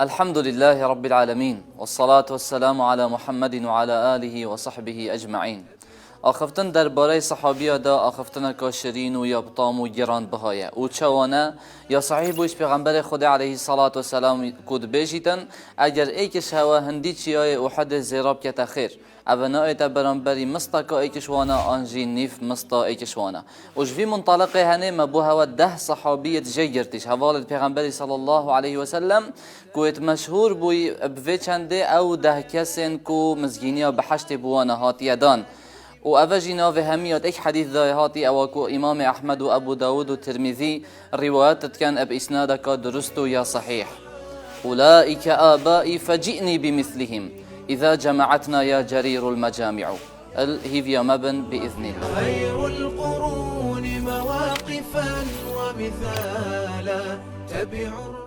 الحمد لله رب العالمين والصلاة والسلام على محمد وعلى آله وصحبه أجمعين. آخفتن درباره صحابیه دا آخفتن کاشرین و یا بطام و گران بهایه و چوانه یا صحیح بویش پیغمبر خود علیه الصلاة والسلام کد بیجیتن اگر ایکش هوا هندی چیای و حد زیراب که تخیر اونا ایتا برانبری مستا ایکش وانا آنجی نیف مستا ایکش وانا وش في منطلق هنه ما بو هوا 10 صحابیت جگرتش حوال پیغمبر صلی الله علیه وسلم کویت مشهور بوی بوی چنده او 10 کسین کو مزگینیا بحشت بوانا هاتیه دان و أفجنا في هميات إيش حديث ذاهاتي أو إمام أحمد وأبو داود والترمذي روايات كان بإسنادك درست يا صحيح. أولئك آبائي فجئني بمثلهم إذا جمعتنا يا جرير المجامع. الهيفيا مبن بإذن الله. خير القرون مواقفا ومثالا تبع